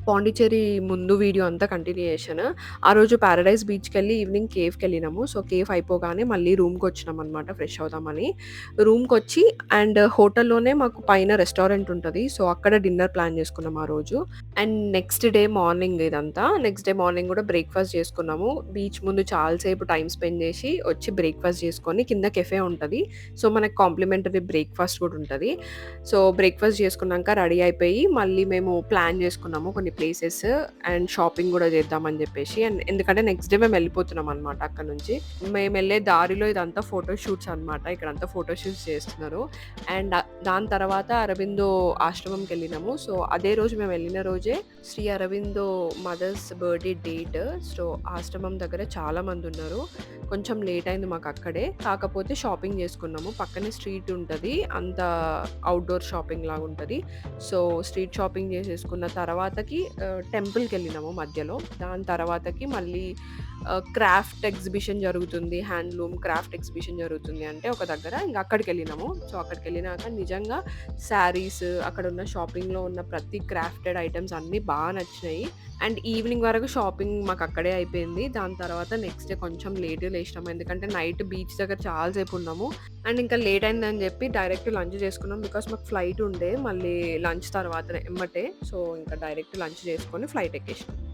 పాండిచ్చేరి ముందు వీడియో అంతా కంటిన్యూయేషన్. ఆ రోజు పారడైజ్ బీచ్‌కెళ్ళి ఈవినింగ్ కేవ్‌కెళ్ళినాము. సో, కేవ్ అయిపోగానే మళ్ళీ రూమ్‌కొచ్చినామనమాట ఫ్రెష్ అవుదామని. రూమ్‌కొచ్చి అండ్ హోటల్‌లోనే మాకు పైన రెస్టారెంట్ ఉంటది. సో, అక్కడ డిన్నర్ ప్లాన్ చేసుకున్నాం ఆ రోజు. అండ్ నెక్స్ట్ డే మార్నింగ్ ఇదంతా. నెక్స్ట్ డే మార్నింగ్ గూడా బ్రేక్‌ఫాస్ట్ చేసుకున్నాము. బీచ్ ముందు చాలా సేపు టైమ్ స్పెండ్ చేసి, వచ్చి బ్రేక్‌ఫాస్ట్ చేసుకొని కింద కెఫే ఉంటది. సో, మనకు కాంప్లిమెంటరీ బ్రేక్‌ఫాస్ట్ కూడా ఉంటది. సో, బ్రేక్‌ఫాస్ట్ చేసుకున్నాక రెడీ అయిపోయి, మళ్ళీ మేము ప్లాన్ చేసుకున్నాము కొన్ని ప్లేసెస్ అండ్ షాపింగ్ గూడా చేద్దామని జెప్పేసి. అండ్ ఎందుకంటే నెక్స్ట్ డే మేము వెళ్ళిపోతున్నామనమాట అక్కడి నుంచి. మేమెళ్ళే దారిలో ఇదంతా ఫోటో షూట్స్ అనమాట. ఇక్కడంతా ఫోటో షూట్స్ చేస్తున్నారు. అండ్ దాని తర్వాత అరబిందో ఆశ్రమంకెళ్ళినాము. సో, అదే రోజు మేము వెళ్ళిన రోజే Shri Aurobindo mother's birthday date. So, ఆశ్రమం దగ్గర చాలా మందున్నారు. కొంచెం లేట్ అయింది మాకక్కడే. కాకపోతే షాపింగ్ చేసుకున్నాము. పక్కనే స్ట్రీట్ ఉంటది. అంతా ఔట్‌డోర్ షాపింగ్ లాగుంటది. సో, స్ట్రీట్ షాపింగ్ చేసేసుకున్న తర్వాతకి టెంపుల్‌కెళ్ళినాము మధ్యలో. దాని తర్వాతకి మళ్ళీ క్రాఫ్ట్ ఎగ్జిబిషన్ జరుగుతుంది. హ్యాండ్లూమ్ క్రాఫ్ట్ ఎగ్జిబిషన్ జరుగుతుంది అంటే ఒక దగ్గర ఇంక అక్కడికెళ్ళినాము. సో, అక్కడికెళ్ళినాక నిజంగా శారీస్ అక్కడున్న షాపింగ్‌లో ఉన్న ప్రతి క్రాఫ్టెడ్ ఐటెమ్స్ అన్నీ నచ్చినాయి. అండ్ ఈవినింగ్ వరకు షాపింగ్ మాకక్కడే అయిపోయింది. దాని తర్వాత నెక్స్ట్ డే కొంచెం లేట్‌గా లేసినాము. ఎందుకంటే నైట్ బీచ్ దగ్గర చాలా సేపు ఉన్నాము. అండ్ ఇంకా లేట్ అయిందని జెప్పి డైరెక్ట్ లంచ్ చేసుకున్నాం. బికాజ్ మాకు ఫ్లైట్ ఉండే మళ్ళీ లంచ్ తర్వాతనే ఎమ్మటే. సో, ఇంకా డైరెక్ట్ లంచ్ చేసుకొని ఫ్లైట్ ఎక్కేసినాం.